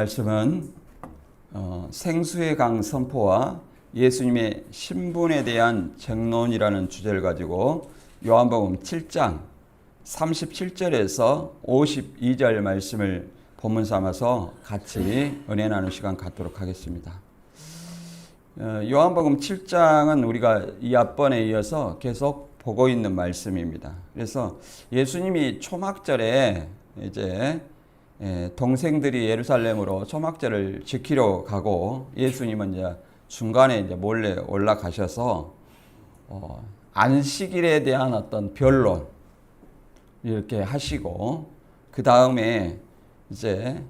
말씀은 생수의 강 선포와 예수님의 신분에 대한 쟁론이라는 주제를 가지고 요한복음 7장 37절에서 52절 말씀을 본문 삼아서 같이 은혜 나누는 시간 갖도록 하겠습니다. 요한복음 7장은 우리가 이 앞번에 이어서 계속 보고 있는 말씀입니다. 그래서 예수님이 초막절에 이제 동생들이 예루살렘으로 초막절을 지키러 가고 예수님은 이제 중간에 이제 몰래 올라가셔서 안식일에 대한 어떤 변론 이렇게 하시고 그 다음에 이제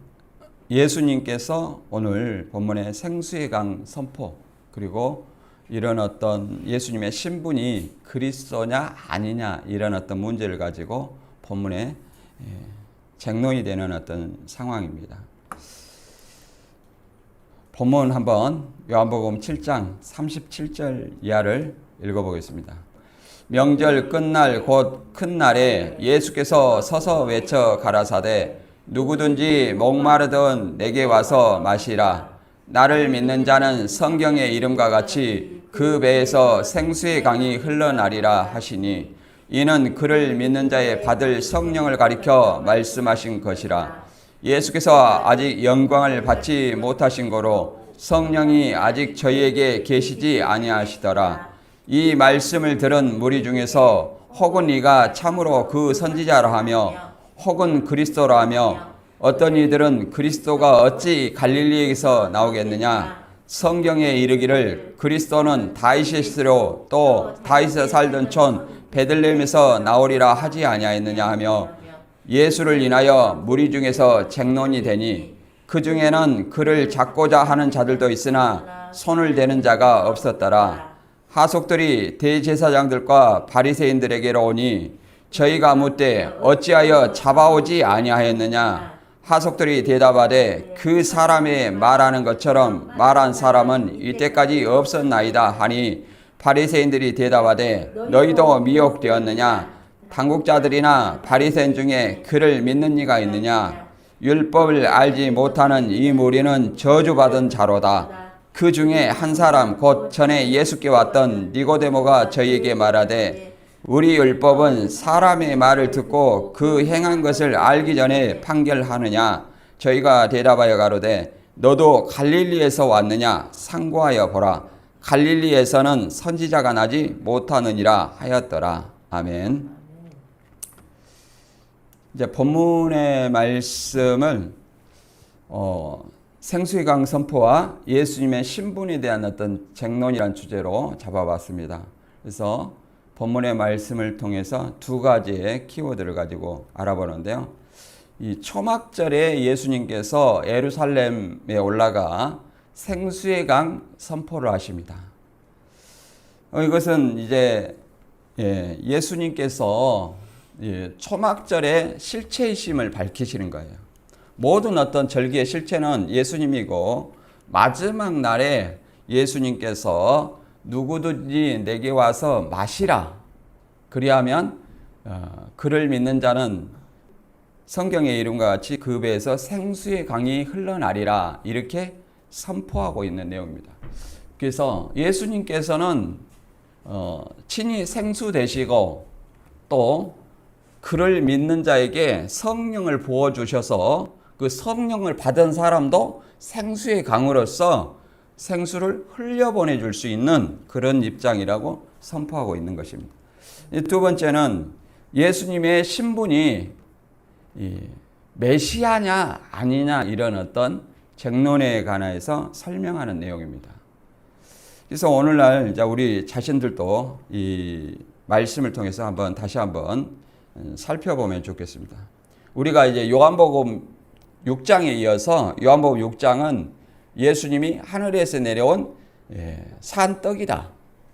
예수님께서 오늘 본문의 생수의 강 선포 그리고 이런 어떤 예수님의 신분이 그리스도냐 아니냐 이런 어떤 문제를 가지고 본문에 쟁론이 되는 어떤 상황입니다. 본문 한번 요한복음 7장 37절 이하를 읽어보겠습니다. 명절 끝날 곧 큰 날에 예수께서 서서 외쳐 가라사대 누구든지 목마르든 내게 와서 마시라. 나를 믿는 자는 성경의 이름과 같이 그 배에서 생수의 강이 흘러나리라 하시니 이는 그를 믿는 자의 받을 성령을 가리켜 말씀하신 것이라. 예수께서 아직 영광을 받지 못하신 거로 성령이 아직 저희에게 계시지 아니하시더라. 이 말씀을 들은 무리 중에서 혹은 이가 참으로 그 선지자라 하며 혹은 그리스도라 하며 어떤 이들은 그리스도가 어찌 갈릴리에서 나오겠느냐. 성경에 이르기를 그리스도는 다윗의 씨로 또 다윗에 살던 촌 베들레헴에서 나오리라 하지 아니하였느냐 하며 예수를 인하여 무리 중에서 쟁론이 되니 그 중에는 그를 잡고자 하는 자들도 있으나 손을 대는 자가 없었더라. 하속들이 대제사장들과 바리새인들에게로 오니 저희가 묻되 어찌하여 잡아오지 아니하였느냐. 하속들이 대답하되 그 사람의 말하는 것처럼 말한 사람은 이때까지 없었나이다 하니 바리새인들이 대답하되 너희도 미혹되었느냐. 당국자들이나 바리새인 중에 그를 믿는 이가 있느냐. 율법을 알지 못하는 이 무리는 저주받은 자로다. 그 중에 한 사람 곧 전에 예수께 왔던 니고데모가 저희에게 말하되 우리 율법은 사람의 말을 듣고 그 행한 것을 알기 전에 판결하느냐. 저희가 대답하여 가로되 너도 갈릴리에서 왔느냐. 상고하여 보라. 갈릴리에서는 선지자가 나지 못하느니라 하였더라. 아멘. 이제 본문의 말씀을 생수의 강 선포와 예수님의 신분에 대한 어떤 쟁론이라는 주제로 잡아봤습니다. 그래서 본문의 말씀을 통해서 두 가지의 키워드를 가지고 알아보는데요. 이 초막절에 예수님께서 예루살렘에 올라가 생수의 강 선포를 하십니다. 이것은 이제 예수님께서 초막절의 실체이심을 밝히시는 거예요. 모든 어떤 절기의 실체는 예수님이고 마지막 날에 예수님께서 누구든지 내게 와서 마시라. 그리하면 그를 믿는 자는 성경의 이름과 같이 그 배에서 생수의 강이 흘러나리라. 이렇게 선포하고 있는 내용입니다. 그래서 예수님께서는 친히 생수 되시고 또 그를 믿는 자에게 성령을 부어주셔서 그 성령을 받은 사람도 생수의 강으로서 생수를 흘려보내줄 수 있는 그런 입장이라고 선포하고 있는 것입니다. 두 번째는 예수님의 신분이 메시아냐 아니냐 이런 어떤 쟁론에 관해서 설명하는 내용입니다. 그래서 오늘날 이제 우리 자신들도 이 말씀을 통해서 다시 한번 살펴보면 좋겠습니다. 우리가 이제 요한복음 6장에 이어서 요한복음 6장은 예수님이 하늘에서 내려온 산 떡이다.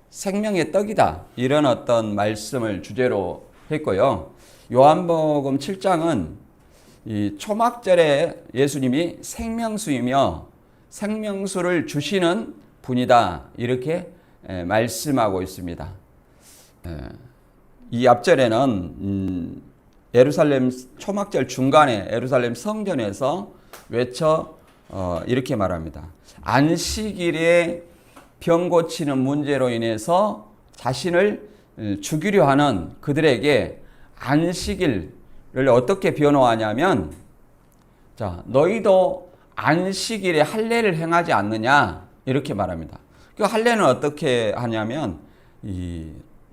생명의 떡이다. 이런 어떤 말씀을 주제로 했고요. 요한복음 7장은 이 초막절에 예수님이 생명수이며 생명수를 주시는 분이다. 이렇게 말씀하고 있습니다. 이 앞절에는 예루살렘 초막절 중간에 예루살렘 성전에서 외쳐 이렇게 말합니다. 안식일에 병 고치는 문제로 인해서 자신을 죽이려 하는 그들에게 안식일을 어떻게 변호하냐면, 자, 너희도 안식일에 할례를 행하지 않느냐 이렇게 말합니다. 그 할례는 어떻게 하냐면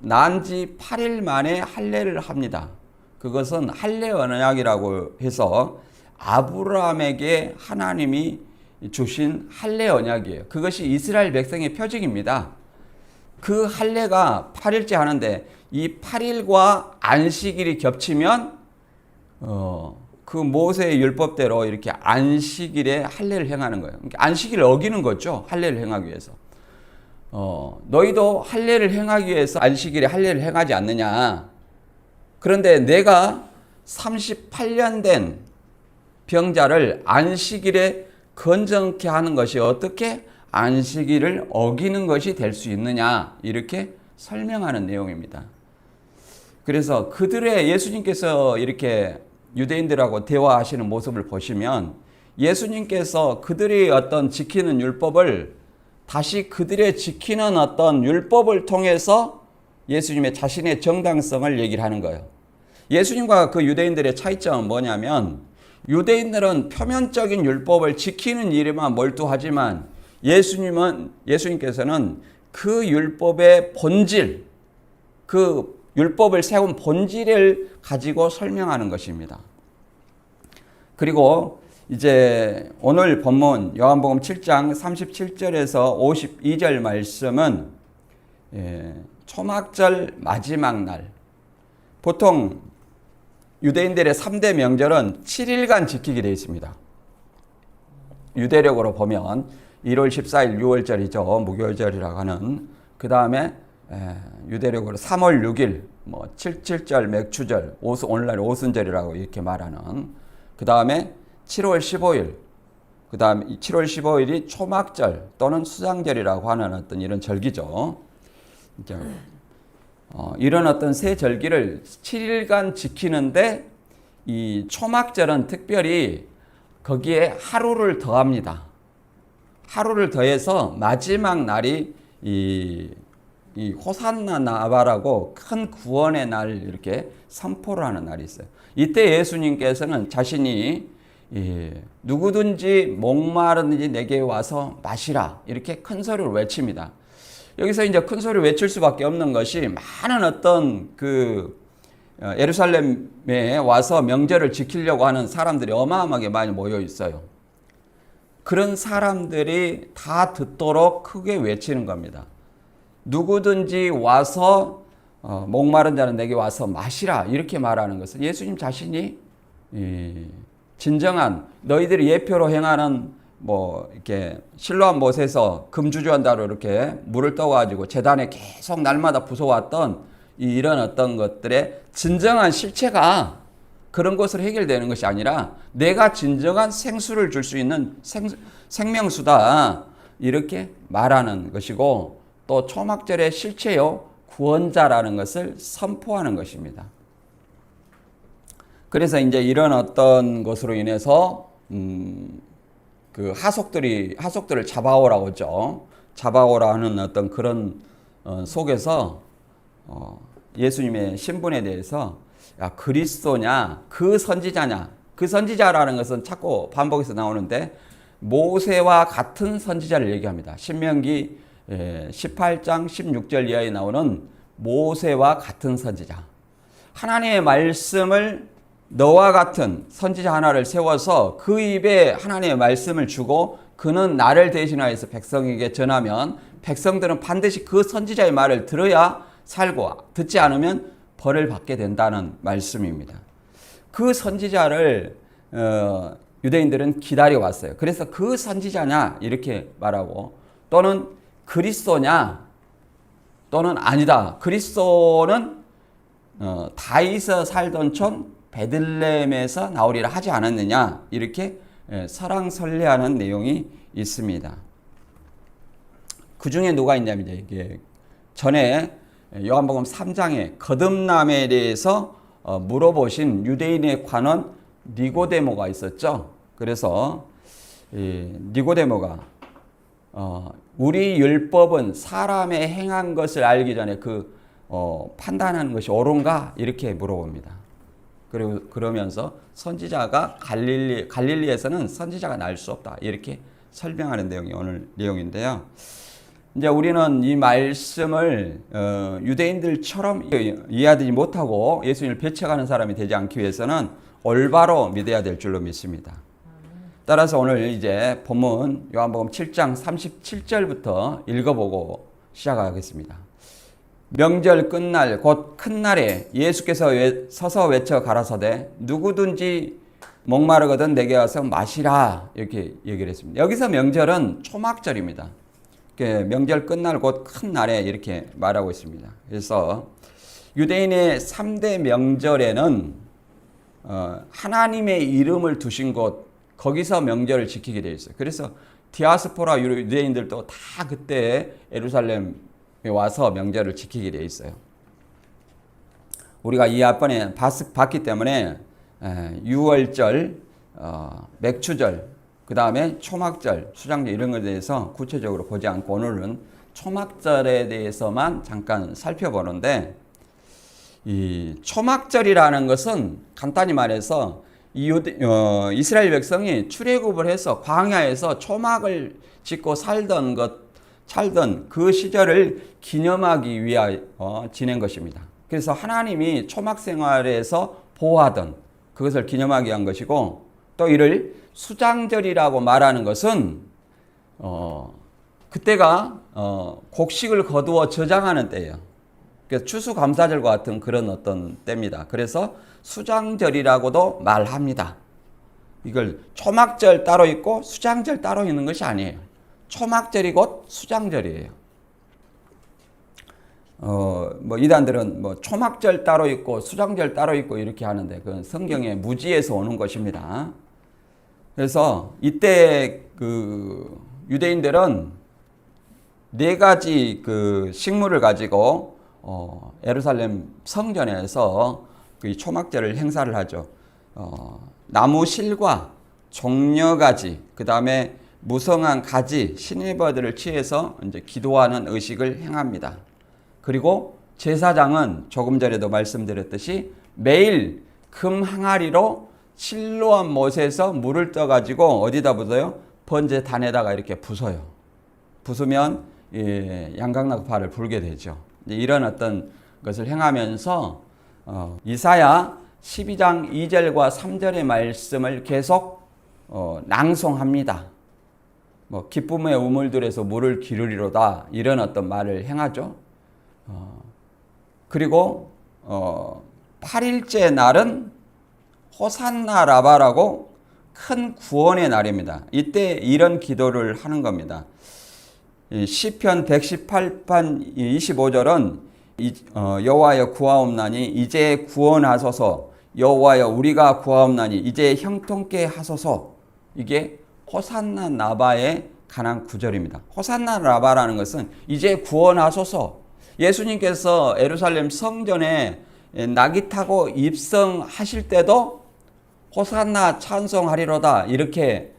난지 8일 만에 할례를 합니다. 그것은 할례 언약이라고 해서 아브라함에게 하나님이 주신 할례 언약이에요. 그것이 이스라엘 백성의 표징입니다. 그 할례가 8일째 하는데 이 8일과 안식일이 겹치면 그 모세의 율법대로 이렇게 안식일에 할례를 행하는 거예요. 그러니까 안식일을 어기는 거죠. 할례를 행하기 위해서. 너희도 할례를 행하기 위해서 안식일에 할례를 행하지 않느냐. 그런데 내가 38년 된 병자를 안식일에 건정케 하는 것이 어떻게 안식일을 어기는 것이 될 수 있느냐, 이렇게 설명하는 내용입니다. 그래서 그들의 예수님께서 이렇게 유대인들하고 대화하시는 모습을 보시면 예수님께서 그들이 어떤 지키는 율법을 다시 그들의 지키는 어떤 율법을 통해서 예수님의 자신의 정당성을 얘기를 하는 거예요. 예수님과 그 유대인들의 차이점은 뭐냐면, 유대인들은 표면적인 율법을 지키는 일에만 몰두하지만 예수님께서는 그 율법의 본질, 그 율법을 세운 본질을 가지고 설명하는 것입니다. 그리고 이제 오늘 본문 요한복음 7장 37절에서 52절 말씀은 초막절 마지막 날, 보통 유대인들의 3대 명절은 7일간 지키게 되어 있습니다. 유대력으로 보면 1월 14일 6월절이죠. 무교절이라고 하는. 그 다음에 유대력으로 3월 6일, 77절, 맥추절, 오늘날 오순절이라고 이렇게 말하는. 그 다음에 7월 15일, 그 다음에 7월 15일이 초막절 또는 수장절이라고 하는 어떤 이런 절기죠. 이런 어떤 세 절기를 7일간 지키는데 이 초막절은 특별히 거기에 하루를 더합니다. 하루를 더해서 마지막 날이 이 호산나 나바라고 큰 구원의 날 이렇게 선포를 하는 날이 있어요. 이때 예수님께서는 자신이 누구든지 목마르든지 내게 와서 마시라 이렇게 큰 소리로 외칩니다. 여기서 이제 큰 소리를 외칠 수밖에 없는 것이 많은 어떤 예루살렘에 와서 명절을 지키려고 하는 사람들이 어마어마하게 많이 모여 있어요. 그런 사람들이 다 듣도록 크게 외치는 겁니다. 누구든지 와서 목마른 자는 내게 와서 마시라 이렇게 말하는 것은 예수님 자신이 진정한 너희들이 예표로 행하는 이렇게 실로암 못에서 금주주한다로 이렇게 물을 떠가지고 제단에 계속 날마다 부숴왔던 이런 어떤 것들의 진정한 실체가 그런 것으로 해결되는 것이 아니라 내가 진정한 생수를 줄 수 있는 생명수다 이렇게 말하는 것이고, 또 초막절의 실체요 구원자라는 것을 선포하는 것입니다. 그래서 이제 이런 어떤 것으로 인해서 그 하속들을 잡아오라고 하죠. 잡아오라 하는 어떤 그런 속에서 예수님의 신분에 대해서 야, 그리스도냐, 그 선지자냐, 그 선지자라는 것은 자꾸 반복해서 나오는데 모세와 같은 선지자를 얘기합니다. 신명기 18장 16절 이하에 나오는 모세와 같은 선지자. 하나님의 말씀을 너와 같은 선지자 하나를 세워서 그 입에 하나님의 말씀을 주고 그는 나를 대신하여서 백성에게 전하면 백성들은 반드시 그 선지자의 말을 들어야 살고 듣지 않으면 벌을 받게 된다는 말씀입니다. 그 선지자를 유대인들은 기다려왔어요. 그래서 그 선지자냐 이렇게 말하고, 또는 그리스도냐 또는 아니다. 그리스도는 다윗이 살던 촌 베들레헴에서 나오리라 하지 않았느냐 이렇게 설왕설래하는 내용이 있습니다. 그 중에 누가 있냐면 이게 전에 요한복음 3장에 거듭남에 대해서 물어보신 유대인의 관원 니고데모가 있었죠. 그래서 니고데모가 우리 율법은 사람의 행한 것을 알기 전에 판단하는 것이 옳은가? 이렇게 물어봅니다. 그리고 그러면서 선지자가 갈릴리에서는 선지자가 날 수 없다. 이렇게 설명하는 내용이 오늘 내용인데요. 이제 우리는 이 말씀을 유대인들처럼 이해하지 못하고 예수님을 배척하는 사람이 되지 않기 위해서는 올바로 믿어야 될 줄로 믿습니다. 따라서 오늘 이제 본문 요한복음 7장 37절부터 읽어보고 시작하겠습니다. 명절 끝날 곧 큰 날에 예수께서 서서 외쳐 가라사대 누구든지 목마르거든 내게 와서 마시라 이렇게 얘기를 했습니다. 여기서 명절은 초막절입니다. 명절 끝날 곧 큰 날에 이렇게 말하고 있습니다. 그래서 유대인의 3대 명절에는 하나님의 이름을 두신 곳 거기서 명절을 지키게 되어 있어요. 그래서 디아스포라 유대인들도 다 그때 예루살렘에 와서 명절을 지키게 되어 있어요. 우리가 이 앞번에 봤기 때문에 유월절, 맥추절, 그 다음에 초막절, 수장절 이런 것에 대해서 구체적으로 보지 않고 오늘은 초막절에 대해서만 잠깐 살펴보는데, 이 초막절이라는 것은 간단히 말해서 이스라엘 백성이 출애굽을 해서 광야에서 초막을 짓고 살던 그 시절을 기념하기 위하여 지낸 것입니다. 그래서 하나님이 초막 생활에서 보호하던 그것을 기념하기 위한 것이고, 또 이를 수장절이라고 말하는 것은 그때가 곡식을 거두어 저장하는 때예요. 그래서 추수감사절과 같은 그런 어떤 때입니다. 그래서 수장절이라고도 말합니다. 이걸 초막절 따로 있고 수장절 따로 있는 것이 아니에요. 초막절이 곧 수장절이에요. 이단들은 초막절 따로 있고 수장절 따로 있고 이렇게 하는데 그건 성경의 무지에서 오는 것입니다. 그래서 이때 유대인들은 4가지 식물을 가지고 예루살렘 성전에서 그 초막절을 행사를 하죠. 나무 실과 종려가지, 그 다음에 무성한 가지, 시내버들을 취해서 이제 기도하는 의식을 행합니다. 그리고 제사장은 조금 전에도 말씀드렸듯이 매일 금 항아리로 실로암 못에서 물을 떠가지고 어디다 붓어요? 번제단에다가 이렇게 부숴요. 부수면 양각나팔을 불게 되죠. 이런 어떤 것을 행하면서 이사야 12장 2절과 3절의 말씀을 계속 낭송합니다. 기쁨의 우물들에서 물을 기르리로다 이런 어떤 말을 행하죠. 그리고 8일째 날은 호산나 라바라고 큰 구원의 날입니다. 이때 이런 기도를 하는 겁니다. 시편 118편 25절은 여호와여 구하옵나니 이제 구원하소서, 여호와여 우리가 구하옵나니 이제 형통케 하소서. 이게 호산나 라바에 관한 구절입니다. 호산나 라바라는 것은 이제 구원하소서. 예수님께서 예루살렘 성전에 낙이 타고 입성하실 때도 호산나 찬송하리로다 이렇게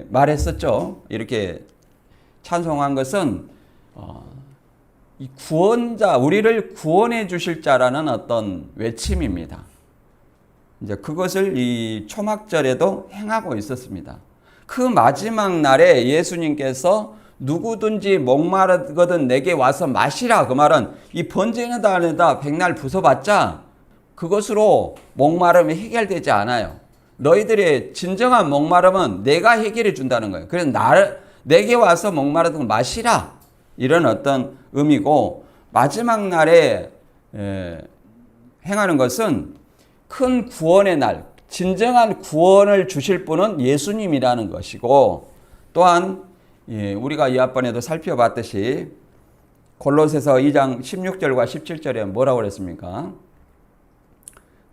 말했었죠. 이렇게 찬송한 것은 이 구원자, 우리를 구원해 주실 자라는 어떤 외침입니다. 이제 그것을 이 초막절에도 행하고 있었습니다. 그 마지막 날에 예수님께서 누구든지 목마르거든 내게 와서 마시라. 그 말은 이 번제단에다 백날 부숴봤자 그것으로 목마름이 해결되지 않아요. 너희들의 진정한 목마름은 내가 해결해 준다는 거예요. 그래서 내게 와서 목마르든 마시라. 이런 어떤 의미고, 마지막 날에 행하는 것은 큰 구원의 날, 진정한 구원을 주실 분은 예수님이라는 것이고, 또한 우리가 이 앞번에도 살펴봤듯이 골로새서 2장 16절과 17절에 뭐라고 그랬습니까?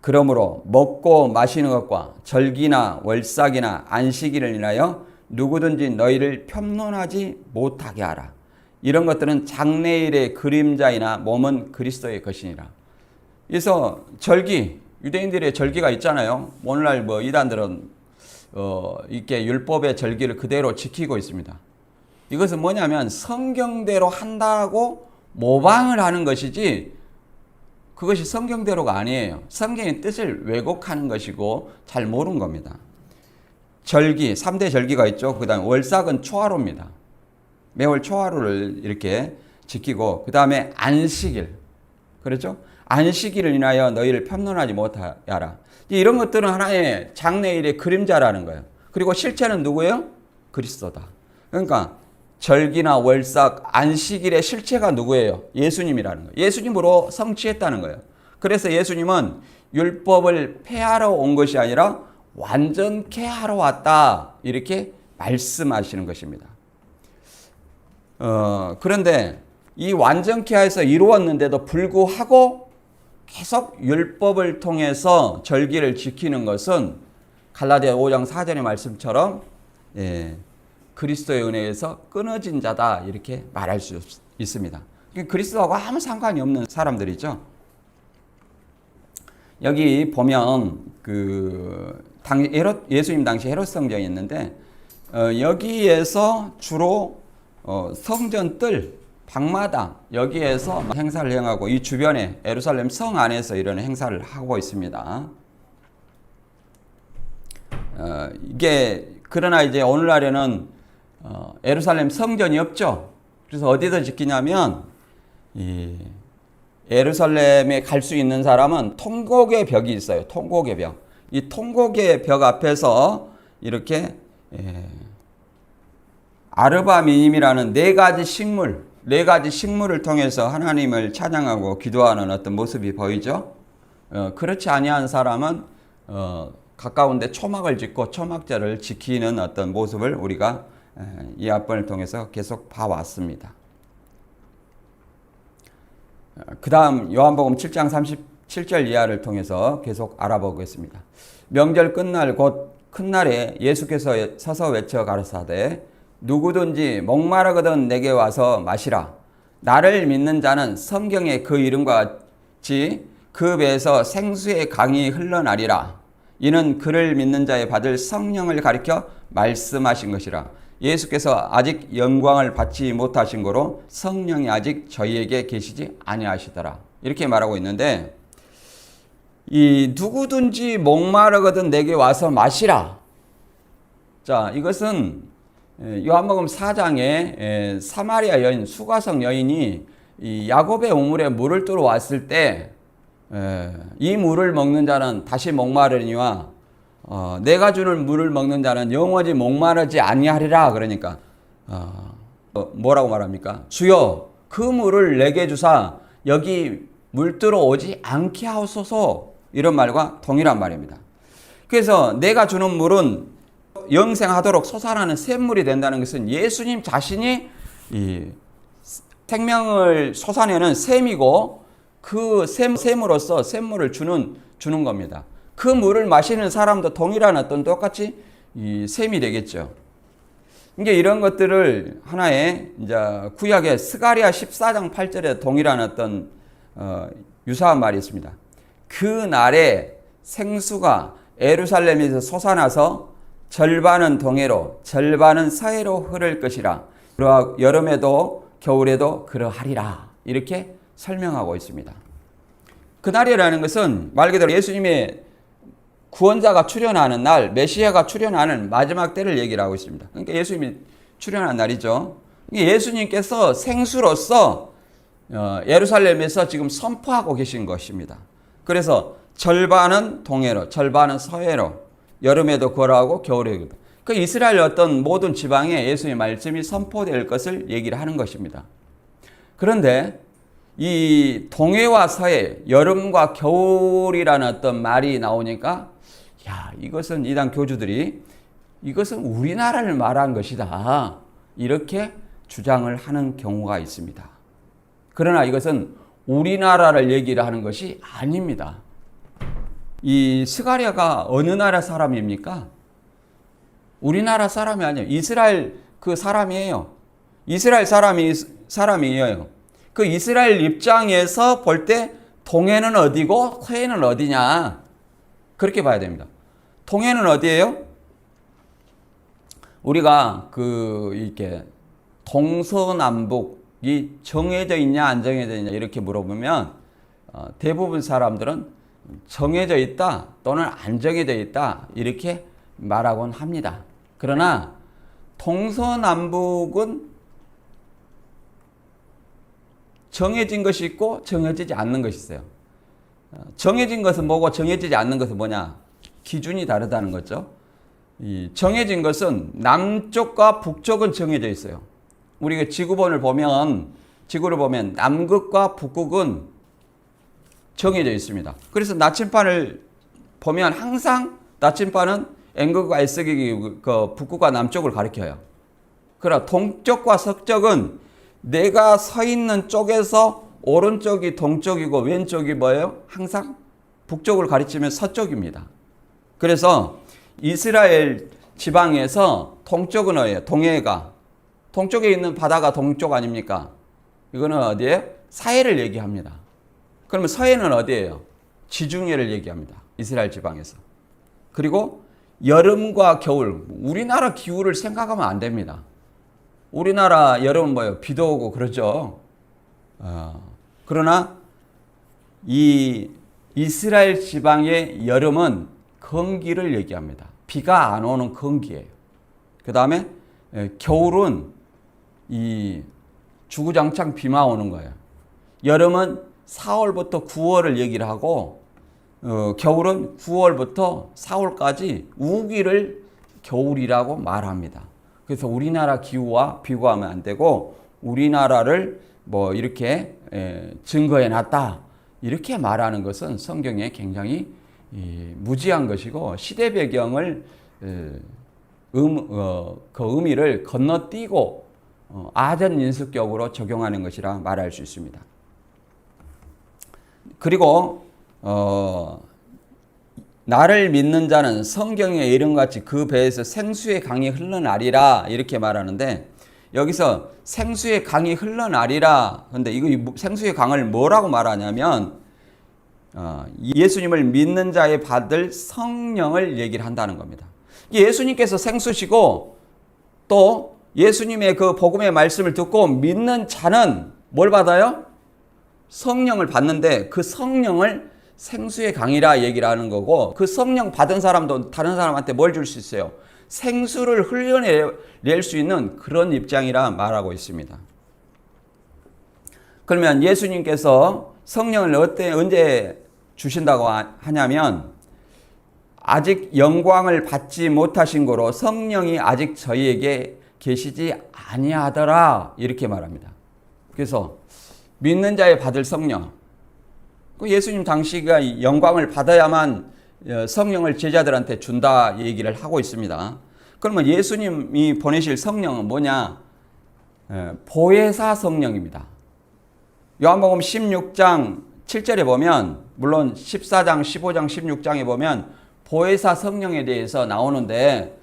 그러므로 먹고 마시는 것과 절기나 월삭이나 안식일을 인하여 누구든지 너희를 편론하지 못하게 하라. 이런 것들은 장래일의 그림자이나 몸은 그리스도의 것이니라. 그래서 절기, 유대인들의 절기가 있잖아요. 오늘날 이단들은 이렇게 율법의 절기를 그대로 지키고 있습니다. 이것은 뭐냐면 성경대로 한다고 모방을 하는 것이지 그것이 성경대로가 아니에요. 성경의 뜻을 왜곡하는 것이고 잘 모르는 겁니다. 절기, 3대 절기가 있죠. 그 다음에 월삭은 초하루입니다. 매월 초하루를 이렇게 지키고 그 다음에 안식일, 그렇죠? 안식일을 인하여 너희를 편론하지 못하여라. 이런 것들은 하나의 장래일의 그림자라는 거예요. 그리고 실체는 누구예요? 그리스도다. 그러니까 절기나 월삭, 안식일의 실체가 누구예요? 예수님이라는 거예요. 예수님으로 성취했다는 거예요. 그래서 예수님은 율법을 폐하러 온 것이 아니라 완전케 하러 왔다. 이렇게 말씀하시는 것입니다. 그런데 이 완전케 하여서 이루었는데도 불구하고 계속 율법을 통해서 절기를 지키는 것은 갈라디아 5장 4절의 말씀처럼 그리스도의 은혜에서 끊어진 자다 이렇게 말할 수 있습니다. 그리스도하고 아무 상관이 없는 사람들이죠. 여기 보면 예수님 당시 헤롯 성전이 있는데 여기에서 주로 성전 뜰, 방마당 여기에서 행사를 행하고 이 주변에 예루살렘 성 안에서 이런 행사를 하고 있습니다. 그러나 이제 오늘날에는 예루살렘 성전이 없죠. 그래서 어디서 지키냐면 이 예루살렘에 갈 수 있는 사람은 통곡의 벽이 있어요. 통곡의 벽. 이 통곡의 벽 앞에서 이렇게 아르바미임이라는 네 가지 식물을 통해서 하나님을 찬양하고 기도하는 어떤 모습이 보이죠. 그렇지 아니한 사람은 가까운데 초막을 짓고 초막절을 지키는 어떤 모습을 우리가 이 앞번을 통해서 계속 봐왔습니다. 그 다음 요한복음 7장 37절 이하를 통해서 계속 알아보겠습니다. 명절 끝날 곧 큰 날에 예수께서 서서 외쳐 가라사대 누구든지 목마르거든 내게 와서 마시라. 나를 믿는 자는 성경의 그 이름과 같이 그 배에서 생수의 강이 흘러나리라. 이는 그를 믿는 자의 받을 성령을 가리켜 말씀하신 것이라. 예수께서 아직 영광을 받지 못하신 거로 성령이 아직 저희에게 계시지 아니하시더라. 이렇게 말하고 있는데 이 누구든지 목마르거든 내게 와서 마시라. 자, 이것은 요한복음 4장에 사마리아 여인, 수가성 여인이 이 야곱의 우물에 물을 뜨러 왔을 때 이 물을 먹는 자는 다시 목마르니와 내가 주는 물을 먹는 자는 영원히 목마르지 아니하리라. 그러니까 뭐라고 말합니까? 주여 그 물을 내게 주사 여기 물 뜨러 오지 않게 하소서. 이런 말과 동일한 말입니다. 그래서 내가 주는 물은 영생하도록 솟아나는 샘물이 된다는 것은 예수님 자신이 이 생명을 솟아내는 샘이고 그 샘으로서 샘물을 주는 겁니다. 그 물을 마시는 사람도 동일한 어떤 똑같이 이 샘이 되겠죠. 이게 이런 것들을 하나의 이제 구약의 스가랴 14장 8절에 동일한 어떤 유사한 말이 있습니다. 그 날에 생수가 예루살렘에서 솟아나서 절반은 동해로 절반은 서해로 흐를 것이라. 여름에도 겨울에도 그러하리라. 이렇게 설명하고 있습니다. 그날이라는 것은 말 그대로 예수님의 구원자가 출현하는 날, 메시아가 출현하는 마지막 때를 얘기를 하고 있습니다. 그러니까 예수님이 출현한 날이죠. 예수님께서 생수로서 예루살렘에서 지금 선포하고 계신 것입니다. 그래서 절반은 동해로, 절반은 서해로, 여름에도 거라하고 겨울에도. 그 이스라엘 어떤 모든 지방에 예수님의 말씀이 선포될 것을 얘기를 하는 것입니다. 그런데 이 동해와 서해, 여름과 겨울이라는 어떤 말이 나오니까 이것은 이단 교주들이 이것은 우리나라를 말한 것이다. 이렇게 주장을 하는 경우가 있습니다. 그러나 이것은 우리나라를 얘기를 하는 것이 아닙니다. 이 스가랴가 어느 나라 사람입니까? 우리나라 사람이 아니에요. 이스라엘 그 사람이에요. 이스라엘 사람이에요. 그 이스라엘 입장에서 볼 때 동해는 어디고 서해는 어디냐 그렇게 봐야 됩니다. 동해는 어디예요? 우리가 이렇게 동서남북이 정해져 있냐 안 정해져 있냐 이렇게 물어보면 대부분 사람들은 정해져 있다 또는 안 정해져 있다 이렇게 말하곤 합니다. 그러나 동서남북은 정해진 것이 있고 정해지지 않는 것이 있어요. 정해진 것은 뭐고 정해지지 않는 것은 뭐냐? 기준이 다르다는 거죠. 이 정해진 것은 남쪽과 북쪽은 정해져 있어요. 우리가 지구를 보면 남극과 북극은 정해져 있습니다. 그래서 나침반을 보면 항상 나침반은 N극과 S극이 북극과 남쪽을 가리켜요. 그러나 동쪽과 서쪽은 내가 서 있는 쪽에서 오른쪽이 동쪽이고 왼쪽이 뭐예요? 항상 북쪽을 가리치면 서쪽입니다. 그래서 이스라엘 지방에서 동쪽은 어디예요? 동쪽에 있는 바다가 동쪽 아닙니까? 이거는 어디예요? 사해를 얘기합니다. 그러면 서해는 어디예요? 지중해를 얘기합니다. 이스라엘 지방에서. 그리고 여름과 겨울, 우리나라 기후를 생각하면 안 됩니다. 우리나라 여름은 뭐예요? 비도 오고 그러죠. 그러나 이 이스라엘 지방의 여름은 건기를 얘기합니다. 비가 안 오는 건기예요. 그 다음에 겨울은 이 주구장창 비만 오는 거예요. 여름은 4월부터 9월을 얘기를 하고 겨울은 9월부터 4월까지 우기를 겨울이라고 말합니다. 그래서 우리나라 기후와 비교하면 안 되고 우리나라를 뭐 이렇게 증거해 놨다 이렇게 말하는 것은 성경에 굉장히 무지한 것이고 시대 배경을 그 의미를 건너뛰고 아전인수격으로 적용하는 것이라 말할 수 있습니다. 그리고 나를 믿는 자는 성경의 이름같이 그 배에서 생수의 강이 흘러나리라 이렇게 말하는데 여기서 생수의 강이 흘러나리라 근데 이거 생수의 강을 뭐라고 말하냐면 예수님을 믿는 자에 받을 성령을 얘기를 한다는 겁니다. 예수님께서 생수시고 또 예수님의 그 복음의 말씀을 듣고 믿는 자는 뭘 받아요? 성령을 받는데 그 성령을 생수의 강이라 얘기를 하는 거고 그 성령 받은 사람도 다른 사람한테 뭘 줄 수 있어요? 생수를 흘려낼 수 있는 그런 입장이라 말하고 있습니다. 그러면 예수님께서 성령을 언제 주신다고 하냐면 아직 영광을 받지 못하신 거로 성령이 아직 저희에게 계시지 아니하더라 이렇게 말합니다. 그래서 믿는 자에 받을 성령 예수님 당시가 영광을 받아야만 성령을 제자들한테 준다 얘기를 하고 있습니다. 그러면 예수님이 보내실 성령은 뭐냐? 보혜사 성령입니다. 요한복음 16장 7절에 보면 물론 14장, 15장, 16장에 보면 보혜사 성령에 대해서 나오는데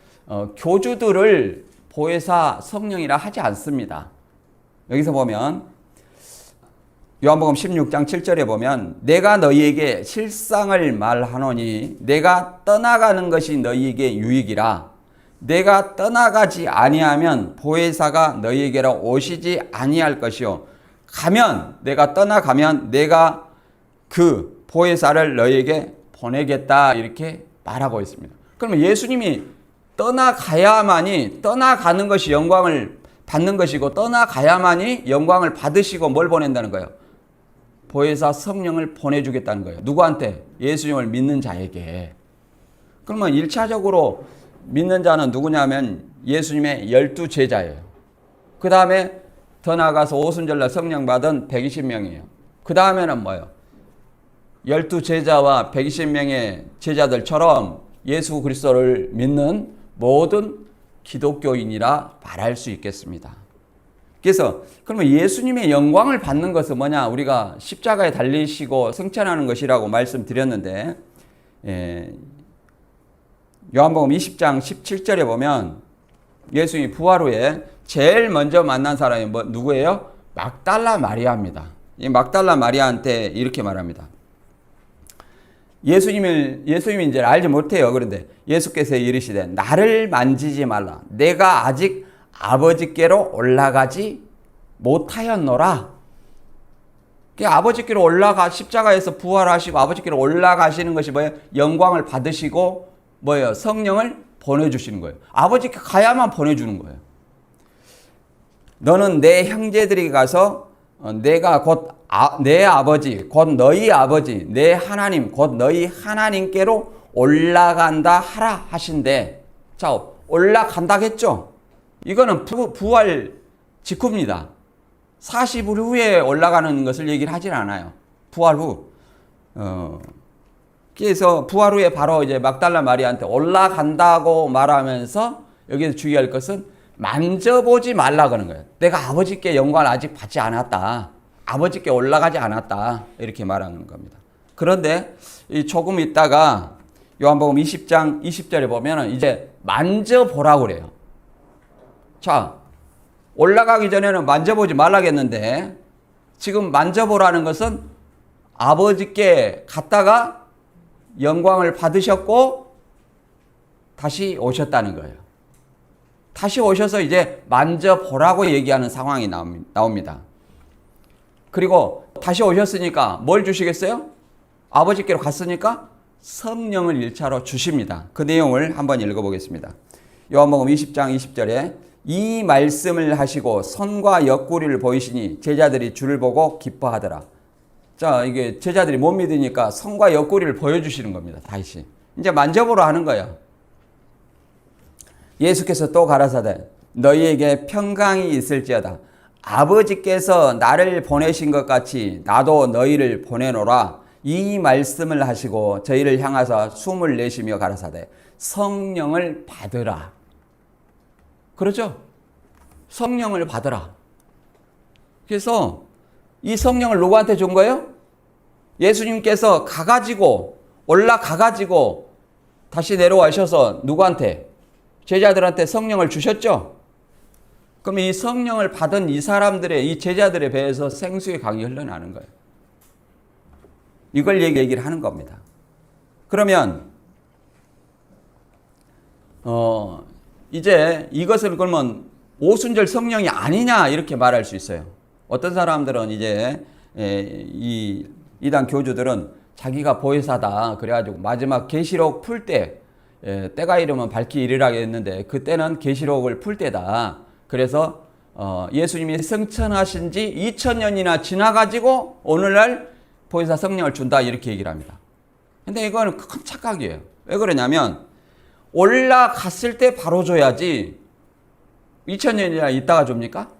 교주들을 보혜사 성령이라 하지 않습니다. 여기서 보면 요한복음 16장 7절에 보면 내가 너희에게 실상을 말하노니 내가 떠나가는 것이 너희에게 유익이라 내가 떠나가지 아니하면 보혜사가 너희에게로 오시지 아니할 것이요 가면 내가 떠나가면 내가 그 보혜사를 너희에게 보내겠다 이렇게 말하고 있습니다. 그러면 예수님이 떠나가야만이 떠나가는 것이 영광을 받는 것이고 떠나가야만이 영광을 받으시고 뭘 보낸다는 거예요? 보혜사 성령을 보내주겠다는 거예요. 누구한테? 예수님을 믿는 자에게. 그러면 1차적으로 믿는 자는 누구냐면 예수님의 12제자예요. 그 다음에 더 나아가서 오순절날 성령 받은 120명이에요. 그 다음에는 뭐예요? 12제자와 120명의 제자들처럼 예수 그리스도를 믿는 모든 기독교인이라 말할 수 있겠습니다. 그래서 그러면 예수님의 영광을 받는 것은 뭐냐? 우리가 십자가에 달리시고 승천하는 것이라고 말씀드렸는데 요한복음 20장 17절에 보면 예수님이 부활 후에 제일 먼저 만난 사람이 누구예요? 막달라 마리아입니다. 이 막달라 마리아한테 이렇게 말합니다. 예수님이 이제 알지 못해요. 그런데 예수께서 이르시되 나를 만지지 말라. 내가 아직 아버지께로 올라가지 못하였노라. 아버지께로 십자가에서 부활하시고 아버지께로 올라가시는 것이 뭐예요? 영광을 받으시고 뭐예요? 성령을 보내주시는 거예요. 아버지께 가야만 보내주는 거예요. 너는 내 형제들이 가서 내가 곧 내 아버지, 곧 너희 아버지, 내 하나님, 곧 너희 하나님께로 올라간다 하라 하신대. 자, 올라간다겠죠? 이거는 부활 직후입니다. 40일 후에 올라가는 것을 얘기를 하진 않아요. 부활 후. 그래서 부활 후에 바로 이제 막달라 마리아한테 올라간다고 말하면서 여기서 주의할 것은 만져보지 말라 그러는 거예요. 내가 아버지께 영광을 아직 받지 않았다. 아버지께 올라가지 않았다. 이렇게 말하는 겁니다. 그런데 조금 있다가 요한복음 20장 20절에 보면은 이제 만져보라고 그래요. 자, 올라가기 전에는 만져보지 말라겠는데 지금 만져보라는 것은 아버지께 갔다가 영광을 받으셨고 다시 오셨다는 거예요. 다시 오셔서 이제 만져보라고 얘기하는 상황이 나옵니다. 그리고 다시 오셨으니까 뭘 주시겠어요? 아버지께로 갔으니까 성령을 1차로 주십니다. 그 내용을 한번 읽어보겠습니다. 요한복음 20장 20절에 이 말씀을 하시고 손과 옆구리를 보이시니 제자들이 주를 보고 기뻐하더라. 자, 이게 제자들이 못 믿으니까 손과 옆구리를 보여주시는 겁니다. 다시. 이제 만져보라 하는 거예요. 예수께서 또 가라사대 너희에게 평강이 있을지어다. 아버지께서 나를 보내신 것 같이 나도 너희를 보내노라. 이 말씀을 하시고 저희를 향하사 숨을 내쉬며 가라사대 성령을 받으라. 그렇죠? 성령을 받으라. 그래서 이 성령을 누구한테 준 거예요? 예수님께서 올라가가지고 다시 내려와셔서 누구한테? 제자들한테 성령을 주셨죠? 그럼 이 성령을 받은 이 제자들의 배에서 생수의 강이 흘러나는 거예요. 이걸 얘기를 하는 겁니다. 그러면 이제 이것을 그러면 오순절 성령이 아니냐 이렇게 말할 수 있어요. 어떤 사람들은 이제 이단 교주들은 자기가 보혜사다 그래가지고 마지막 계시록 풀 때 때가 이르면 밝히 이르라 했는데 그때는 계시록을 풀 때다. 그래서 예수님이 승천하신 지 2000년이나 지나가지고 오늘날 보혜사 성령을 준다 이렇게 얘기를 합니다. 근데 이거는 큰 착각이에요. 왜 그러냐면 올라갔을 때 바로 줘야지 2000년이나 있다가 줍니까?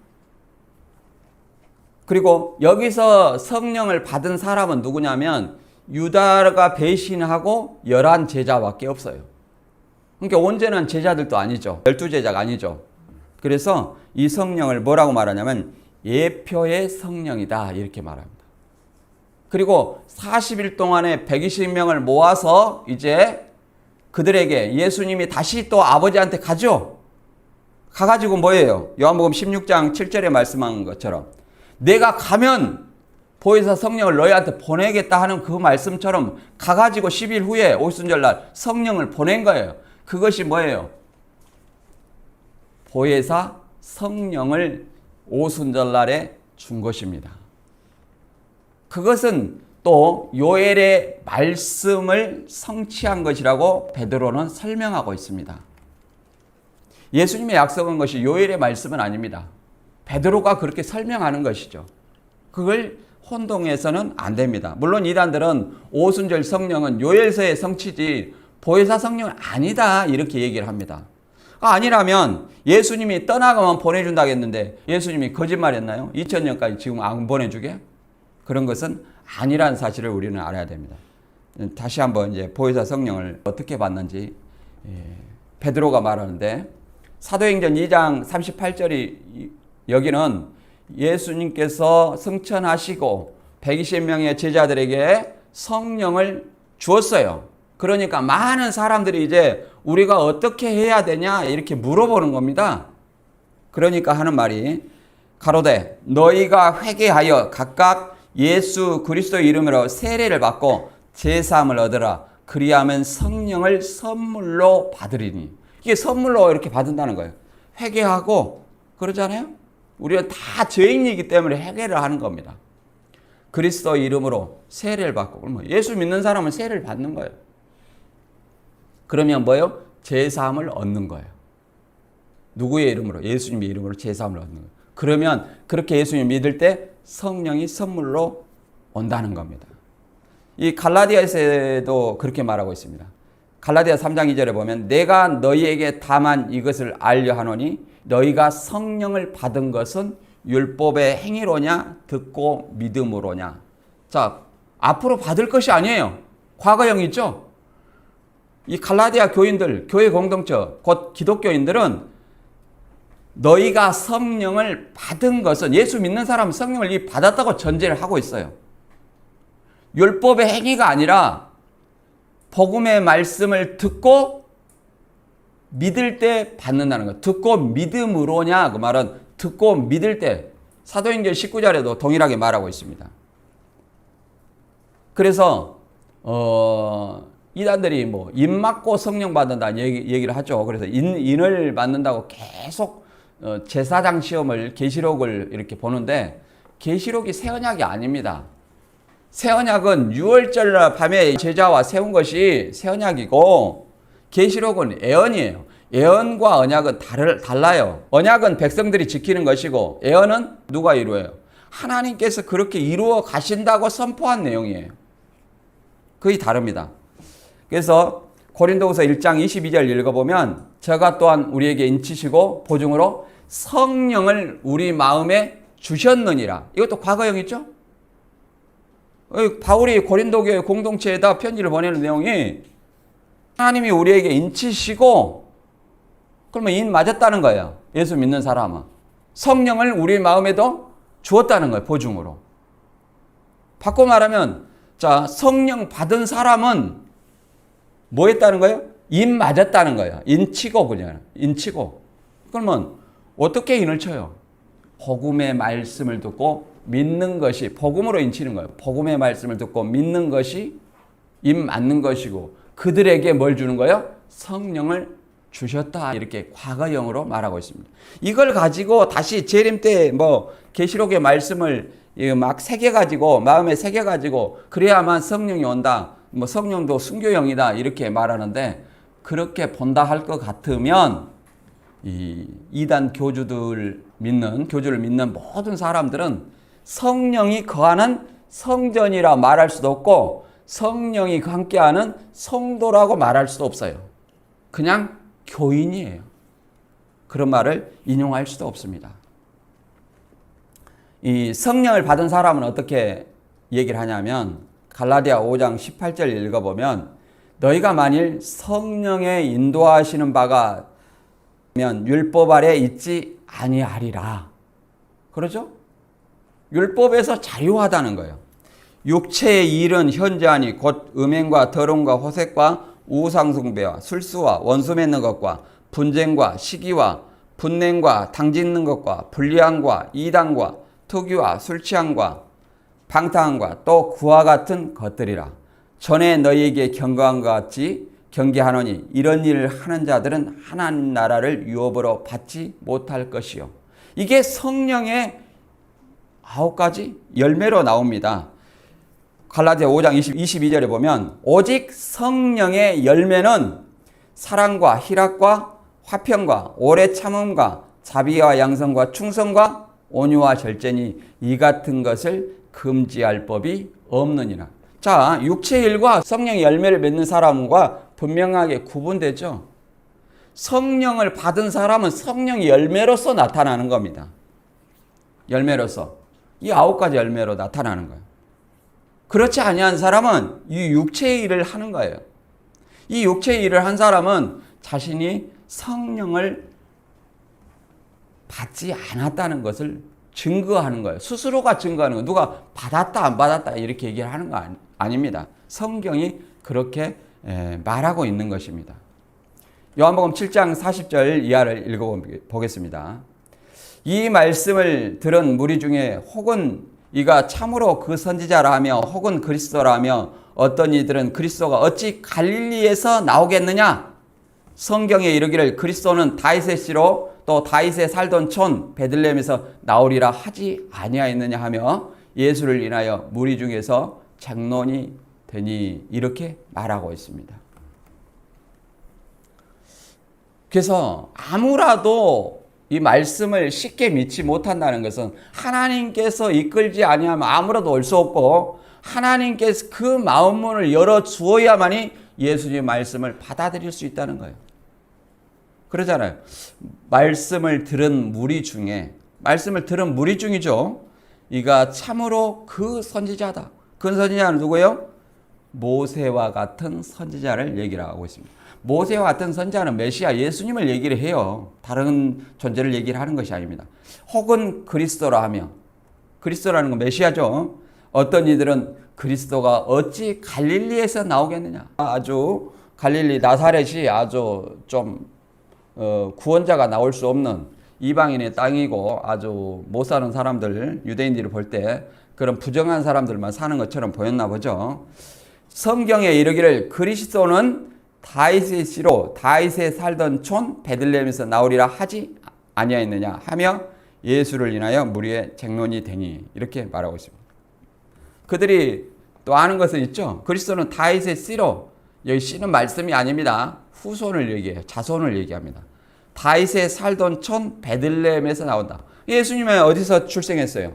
그리고 여기서 성령을 받은 사람은 누구냐면 유다가 배신하고 11 제자밖에 없어요. 그러니까 온전한 제자들도 아니죠. 12제자가 아니죠. 그래서 이 성령을 뭐라고 말하냐면 예표의 성령이다 이렇게 말합니다. 그리고 40일 동안에 120명을 모아서 이제 그들에게 예수님이 다시 또 아버지한테 가죠. 가가지고 뭐예요? 요한복음 16장 7절에 말씀한 것처럼 내가 가면 보혜사 성령을 너희한테 보내겠다 하는 그 말씀처럼 가가지고 10일 후에 오순절날 성령을 보낸 거예요. 그것이 뭐예요? 보혜사 성령을 오순절날에 준 것입니다. 그것은 또 요엘의 말씀을 성취한 것이라고 베드로는 설명하고 있습니다. 예수님의 약속한 것이 요엘의 말씀은 아닙니다. 베드로가 그렇게 설명하는 것이죠. 그걸 혼동해서는 안 됩니다. 물론 이단들은 오순절 성령은 요엘서의 성취지 보혜사 성령은 아니다 이렇게 얘기를 합니다. 아니라면 예수님이 떠나가면 보내준다고 했는데 예수님이 거짓말했나요? 2000년까지 지금 안 보내주게? 그런 것은 아니라는 사실을 우리는 알아야 됩니다. 다시 한번 이제 보혜사 성령을 어떻게 받는지 베드로가 말하는데 사도행전 2장 38절이 여기는 예수님께서 승천하시고 120명의 제자들에게 성령을 주었어요. 그러니까 많은 사람들이 이제 우리가 어떻게 해야 되냐 이렇게 물어보는 겁니다. 그러니까 하는 말이 가로되 너희가 회개하여 각각 예수 그리스도의 이름으로 세례를 받고 제사함을 얻으라. 그리하면 성령을 선물로 받으리니. 이게 선물로 이렇게 받는다는 거예요. 회개하고 그러잖아요. 우리가 다 죄인이기 때문에 회개를 하는 겁니다. 그리스도 이름으로 세례를 받고, 그러면 예수 믿는 사람은 세례를 받는 거예요. 그러면 뭐예요? 제사함을 얻는 거예요. 누구의 이름으로? 예수님의 이름으로 제사함을 얻는 거예요. 그러면 그렇게 예수님 믿을 때 성령이 선물로 온다는 겁니다. 이 갈라디아에서도 그렇게 말하고 있습니다. 갈라디아 3장 2절에 보면 내가 너희에게 다만 이것을 알려 하노니 너희가 성령을 받은 것은 율법의 행위로냐 듣고 믿음으로냐. 자, 앞으로 받을 것이 아니에요. 과거형이죠. 이 갈라디아 교인들, 교회 공동체, 곧 기독교인들은 너희가 성령을 받은 것은, 예수 믿는 사람은 성령을 이미 받았다고 전제를 하고 있어요. 율법의 행위가 아니라 복음의 말씀을 듣고 믿을 때 받는다는 거예요. 듣고 믿음으로냐, 그 말은 듣고 믿을 때, 사도행전 19절에도 동일하게 말하고 있습니다. 그래서 이단들이 뭐 인 맞고 성령 받는다는 얘기를 하죠. 그래서 인을 받는다고 계속 제사장 시험을, 계시록을 이렇게 보는데, 계시록이 새 언약이 아닙니다. 새 언약은 유월절 밤에 제자와 세운 것이 새 언약이고, 계시록은 예언이에요. 예언과 언약은 달라요. 언약은 백성들이 지키는 것이고, 예언은 누가 이루어요? 하나님께서 그렇게 이루어 가신다고 선포한 내용이에요. 거의 다릅니다. 그래서 고린도후서 1장 22절 읽어보면, 저가 또한 우리에게 인치시고 보증으로 성령을 우리 마음에 주셨느니라. 이것도 과거형이죠? 바울이 고린도 교회 공동체에다 편지를 보내는 내용이 하나님이 우리에게 인치시고, 그러면 인 맞았다는 거예요. 예수 믿는 사람은. 성령을 우리 마음에도 주었다는 거예요. 보증으로. 바꿔 말하면, 자, 성령 받은 사람은 뭐 했다는 거예요? 인 맞았다는 거예요. 인치고, 그냥. 인치고. 그러면 어떻게 인을 쳐요? 복음의 말씀을 듣고 믿는 것이, 복음으로 인치는 거예요. 복음의 말씀을 듣고 믿는 것이 인 맞는 것이고, 그들에게 뭘 주는 거예요? 성령을 주셨다. 이렇게 과거형으로 말하고 있습니다. 이걸 가지고 다시 재림 때 뭐 계시록의 말씀을 막 새겨가지고, 마음에 새겨가지고 그래야만 성령이 온다. 뭐 성령도 순교형이다. 이렇게 말하는데, 그렇게 본다 할 것 같으면 이 이단 교주를 믿는 모든 사람들은 성령이 거하는 성전이라 말할 수도 없고, 성령이 함께하는 성도라고 말할 수도 없어요. 그냥 교인이에요. 그런 말을 인용할 수도 없습니다. 이 성령을 받은 사람은 어떻게 얘기를 하냐면, 갈라디아 5장 18절 읽어보면, 너희가 만일 성령의 인도하시는 바가 면 율법 아래 있지 아니하리라. 그러죠? 율법에서 자유하다는 거예요. 육체의 일은 현저하니 곧 음행과 더러움과 호색과 우상숭배와 술수와 원수 맺는 것과 분쟁과 시기와 분냉과 당짓는 것과 불리함과 이단과 투기와 술취함과 방탕함과 또 그와 같은 것들이라. 전에 너희에게 경고한 것 같이 경계하노니 이런 일을 하는 자들은 하나님 나라를 유업으로 받지 못할 것이요. 이게 성령의 9가지 열매로 나옵니다. 갈라디아 5장 22절에 보면, 오직 성령의 열매는 사랑과 희락과 화평과 오래 참음과 자비와 양성과 충성과 온유와 절제니 이 같은 것을 금지할 법이 없느니라. 자, 육체의 일과 성령의 열매를 맺는 사람과 분명하게 구분되죠. 성령을 받은 사람은 성령의 열매로서 나타나는 겁니다. 열매로서. 이 9가지 열매로 나타나는 거예요. 그렇지 아니한 사람은 이 육체의 일을 하는 거예요. 이 육체의 일을 한 사람은 자신이 성령을 받지 않았다는 것을 증거하는 거예요. 스스로가 증거하는 거예요. 누가 받았다 안 받았다 이렇게 얘기를 하는 거 아닙니다. 성경이 그렇게 말하고 있는 것입니다. 요한복음 7장 40절 이하를 읽어보겠습니다. 이 말씀을 들은 무리 중에 혹은 이가 참으로 그 선지자라 하며 혹은 그리스도라 하며 어떤 이들은 그리스도가 어찌 갈릴리에서 나오겠느냐? 성경에 이르기를 그리스도는 다윗의 씨로 또 다윗의 살던 촌 베들레헴에서 나오리라 하지 아니하였느냐 하며 예수를 인하여 무리 중에서 장론이 되니 이렇게 말하고 있습니다. 그래서 아무라도 이 말씀을 쉽게 믿지 못한다는 것은 하나님께서 이끌지 아니하면 아무라도 올 수 없고 하나님께서 그 마음문을 열어 주어야만이 예수님의 말씀을 받아들일 수 있다는 거예요. 그러잖아요. 말씀을 들은 무리 중이죠. 이가 참으로 그 선지자다. 그 선지자는 누구예요? 모세와 같은 선지자를 얘기를 하고 있습니다. 모세와 같은 선지자는 메시아 예수님을 얘기를 해요. 다른 존재를 얘기를 하는 것이 아닙니다. 혹은 그리스도라 하며, 그리스도라는 건 메시아죠. 어떤 이들은 그리스도가 어찌 갈릴리에서 나오겠느냐. 아주 갈릴리 나사렛이 아주 좀 구원자가 나올 수 없는 이방인의 땅이고 아주 못 사는 사람들, 유대인들이 볼 때 그런 부정한 사람들만 사는 것처럼 보였나 보죠. 성경에 이르기를 그리스도는 다윗의 씨로 다윗의 살던 촌 베들레헴에서 나오리라 하지 아니하였느냐 하며 예수를 인하여 무리의 쟁론이 되니 이렇게 말하고 있습니다. 그들이 또 아는 것은 있죠. 그리스도는 다윗의 씨로, 여기 씨는 말씀이 아닙니다. 후손을 얘기해요. 자손을 얘기합니다. 다윗의 살던 촌 베들레헴에서 나온다. 예수님은 어디서 출생했어요?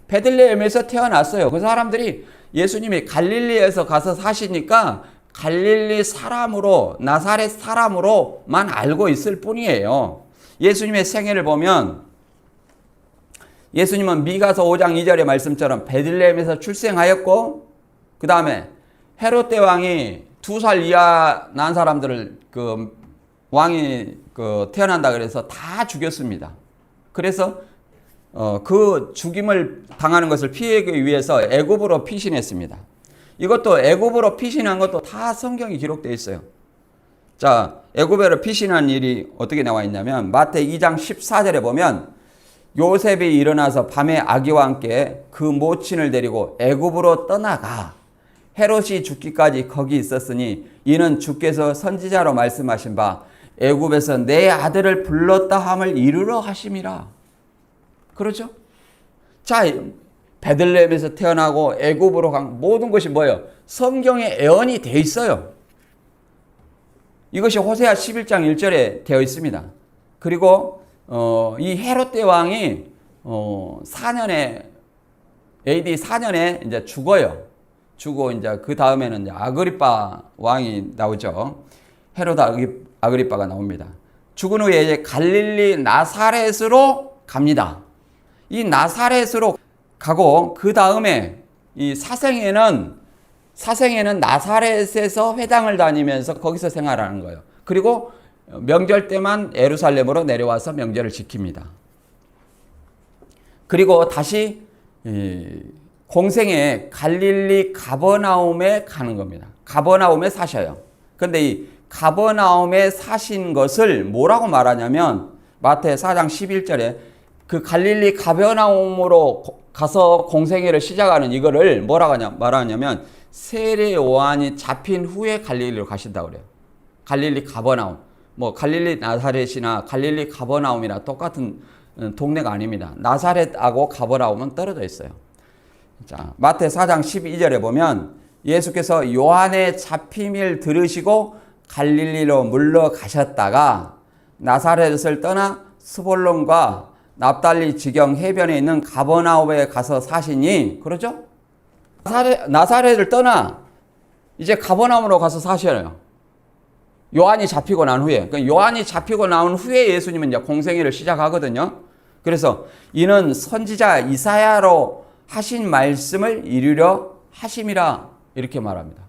베들레헴에서 태어났어요. 그 사람들이 예수님이 갈릴리에서 가서 사시니까 갈릴리 사람으로, 나사렛 사람으로만 알고 있을 뿐이에요. 예수님의 생애를 보면 예수님은 미가서 5장 2절의 말씀처럼 베들레헴에서 출생하였고 그 다음에 헤롯 대왕이 2살 이하 난 사람들을 왕이 태어난다 그래서 다 죽였습니다. 그래서 그 죽임을 당하는 것을 피하기 위해서 애굽으로 피신했습니다. 이것도 애굽으로 피신한 것도 다 성경이 기록되어 있어요. 자, 애굽으로 피신한 일이 어떻게 나와 있냐면 마태 2장 14절에 보면 요셉이 일어나서 밤에 아기와 함께 그 모친을 데리고 애굽으로 떠나가 헤롯이 죽기까지 거기 있었으니 이는 주께서 선지자로 말씀하신 바 애굽에서 내 아들을 불렀다 함을 이루러 하심이라. 그렇죠? 자, 베들레헴에서 태어나고 애굽으로 간 모든 것이 뭐예요? 성경에 예언이 돼 있어요. 이것이 호세아 11장 1절에 되어 있습니다. 그리고 이 헤롯 대왕이 4년에 AD 4년에 이제 죽어요. 죽고 이제 그 다음에는 이제 아그리파 왕이 나오죠. 헤롯 아그리파가 나옵니다. 죽은 후에 이제 갈릴리 나사렛으로 갑니다. 이 나사렛으로 가고 그 다음에 이 사생애는 나사렛에서 회당을 다니면서 거기서 생활하는 거예요. 그리고 명절 때만 예루살렘으로 내려와서 명절을 지킵니다. 그리고 다시 공생에 갈릴리 가버나움에 가는 겁니다. 가버나움에 사셔요. 근데 이 가버나움에 사신 것을 뭐라고 말하냐면 마태 4장 11절에 그 갈릴리 가버나움으로 가서 공생애를 시작하는 이거를 뭐라고 말하냐면 세례 요한이 잡힌 후에 갈릴리로 가신다고 그래요. 갈릴리 가버나움. 뭐 갈릴리 나사렛이나 갈릴리 가버나움이나 똑같은 동네가 아닙니다. 나사렛하고 가버나움은 떨어져 있어요. 자, 마태 4장 12절에 보면 예수께서 요한의 잡힘을 들으시고 갈릴리로 물러가셨다가 나사렛을 떠나 스볼론과 납달리 지경 해변에 있는 가버나움에 가서 사시니, 그러죠? 나사렛을 떠나 이제 가버나움으로 가서 사셔요. 요한이 잡히고 난 후에. 그러니까 요한이 잡히고 나온 후에 예수님은 이제 공생애를 시작하거든요. 그래서 이는 선지자 이사야로 하신 말씀을 이루려 하심이라 이렇게 말합니다.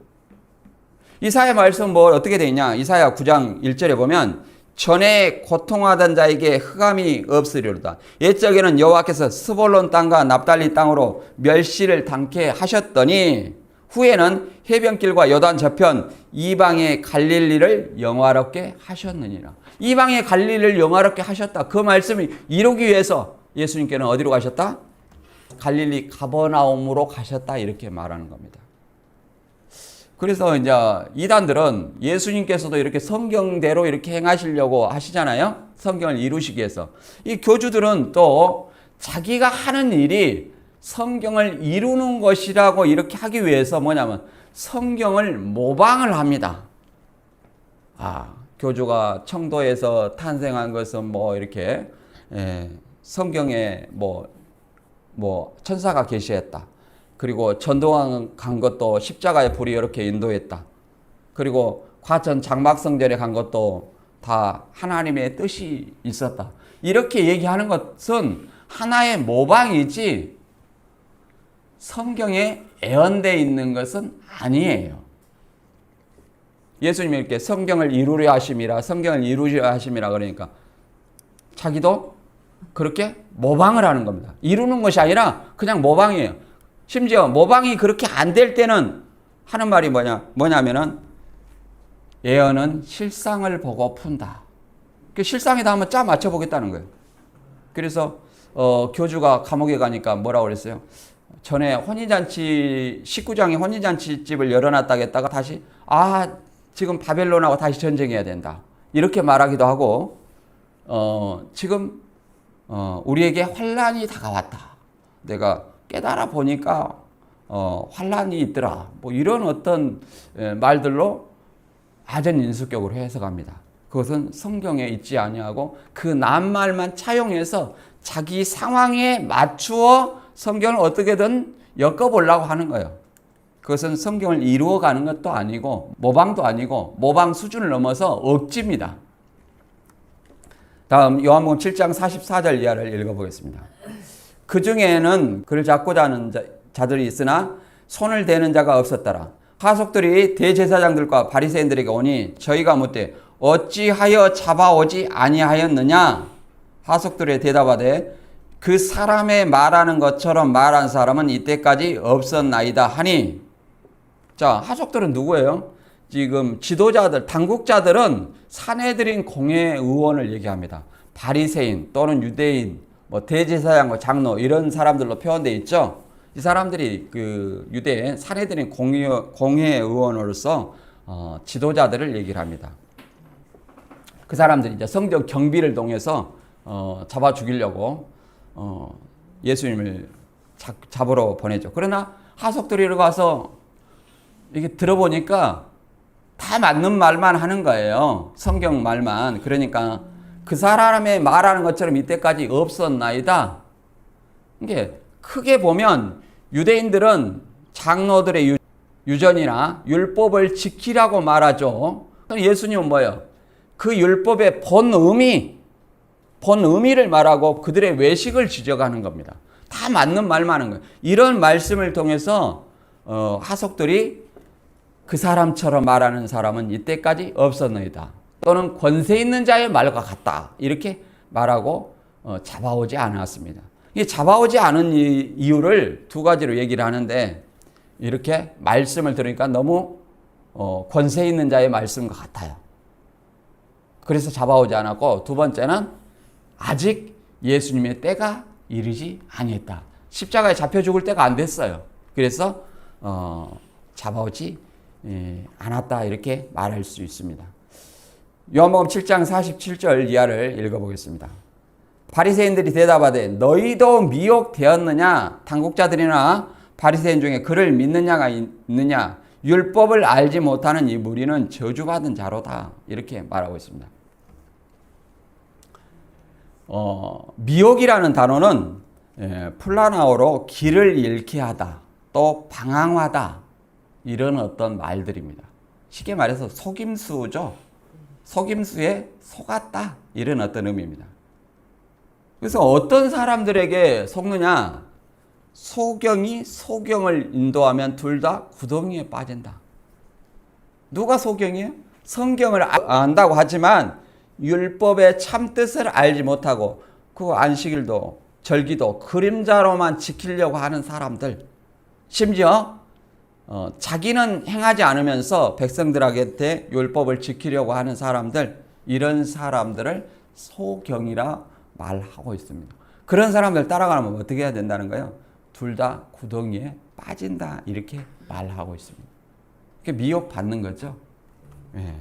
이사야 말씀은 뭐 어떻게 되어 있냐? 이사야 9장 1절에 보면 전에 고통하던 자에게 흑암이 없으리로다. 옛적에는 여호와께서 스볼론 땅과 납달리 땅으로 멸시를 당케 하셨더니 후에는 해변길과 요단 저편 이방의 갈릴리를 영화롭게 하셨느니라. 이방의 갈릴리를 영화롭게 하셨다. 그 말씀을 이루기 위해서 예수님께는 어디로 가셨다? 갈릴리 가버나움으로 가셨다. 이렇게 말하는 겁니다. 그래서 이제 이단들은 예수님께서도 이렇게 성경대로 이렇게 행하시려고 하시잖아요. 성경을 이루시기 위해서. 이 교주들은 또 자기가 하는 일이 성경을 이루는 것이라고 이렇게 하기 위해서 뭐냐면 성경을 모방을 합니다. 교주가 청도에서 탄생한 것은 뭐 이렇게 성경에 뭐 천사가 계시했다. 그리고 전도한 간 것도 십자가의 불이 이렇게 인도했다. 그리고 과천 장막성전에 간 것도 다 하나님의 뜻이 있었다. 이렇게 얘기하는 것은 하나의 모방이지 성경에 예언되어 있는 것은 아니에요. 예수님이 이렇게 성경을 이루려 하심이라, 성경을 이루려 하심이라 그러니까 자기도 그렇게 모방을 하는 겁니다. 이루는 것이 아니라 그냥 모방이에요. 심지어 모방이 그렇게 안 될 때는 하는 말이 뭐냐면은 예언은 실상을 보고 푼다. 실상에다 한번 짜 맞춰보겠다는 거예요. 그래서 교주가 감옥에 가니까 뭐라고 그랬어요? 전에 혼인잔치 19장에 혼인잔치집을 열어놨다고 했다가 다시 지금 바벨론하고 다시 전쟁해야 된다. 이렇게 말하기도 하고 지금 우리에게 환란이 다가왔다. 내가 깨달아 보니까 환란이 있더라. 뭐 이런 어떤 말들로 아전인수격으로 해석합니다. 그것은 성경에 있지 아니하고 그 낱말만 차용해서 자기 상황에 맞추어 성경을 어떻게든 엮어보려고 하는 거예요. 그것은 성경을 이루어가는 것도 아니고 모방도 아니고 모방 수준을 넘어서 억지입니다. 다음 요한복음 7장 44절 이하를 읽어보겠습니다. 그 중에는 그를 잡고자 하는 자들이 있으나 손을 대는 자가 없었더라. 하속들이 대제사장들과 바리새인들에게 오니 저희가 묻되 어찌하여 잡아오지 아니하였느냐? 하속들의 대답하되 그 사람의 말하는 것처럼 말한 사람은 이때까지 없었나이다 하니. 자, 하속들은 누구예요? 지금 지도자들, 당국자들은 사내들인 공회 의원을 얘기합니다. 바리새인 또는 유대인, 대제사장, 장로 이런 사람들로 표현되어 있죠. 이 사람들이 그 유대인 사내들인 공회 의원으로서 지도자들을 얘기를 합니다. 그 사람들이 이제 성전 경비를 통해서 잡아 죽이려고 예수님을 잡으러 보내죠. 그러나 하속들이 가서 이게 들어보니까 다 맞는 말만 하는 거예요. 성경 말만. 그러니까 그 사람의 말하는 것처럼 이때까지 없었나이다. 이게 크게 보면 유대인들은 장로들의 유전이나 율법을 지키라고 말하죠. 그럼 예수님은 뭐예요? 그 율법의 본 의미를 말하고 그들의 외식을 지적하는 겁니다. 다 맞는 말만 하는 거예요. 이런 말씀을 통해서 하속들이 그 사람처럼 말하는 사람은 이때까지 없었나이다. 또는 권세 있는 자의 말과 같다. 이렇게 말하고 잡아오지 않았습니다. 이 잡아오지 않은 이유를 두 가지로 얘기를 하는데 이렇게 말씀을 들으니까 너무 권세 있는 자의 말씀과 같아요. 그래서 잡아오지 않았고 두 번째는 아직 예수님의 때가 이르지 아니했다. 십자가에 잡혀 죽을 때가 안 됐어요. 그래서 잡아오지 않았다 이렇게 말할 수 있습니다. 요한복음 7장 47절 이하를 읽어보겠습니다. 바리새인들이 대답하되 너희도 미혹되었느냐? 당국자들이나 바리새인 중에 그를 믿는 자가 있느냐? 율법을 알지 못하는 이 무리는 저주받은 자로다. 이렇게 말하고 있습니다. 미혹이라는 단어는 플라나어로 길을 잃게 하다, 또 방황하다 이런 어떤 말들입니다. 쉽게 말해서 속임수죠. 속임수에 속았다 이런 어떤 의미입니다. 그래서 어떤 사람들에게 속느냐? 소경이 소경을 인도하면 둘 다 구덩이에 빠진다. 누가 소경이에요? 성경을 안다고 하지만 율법의 참뜻을 알지 못하고 그 안식일도 절기도 그림자로만 지키려고 하는 사람들, 심지어 자기는 행하지 않으면서 백성들에게 율법을 지키려고 하는 사람들, 이런 사람들을 소경이라 말하고 있습니다. 그런 사람들 따라가면 어떻게 해야 된다는 거예요? 둘 다 구덩이에 빠진다 이렇게 말하고 있습니다. 미혹 받는 거죠. 예.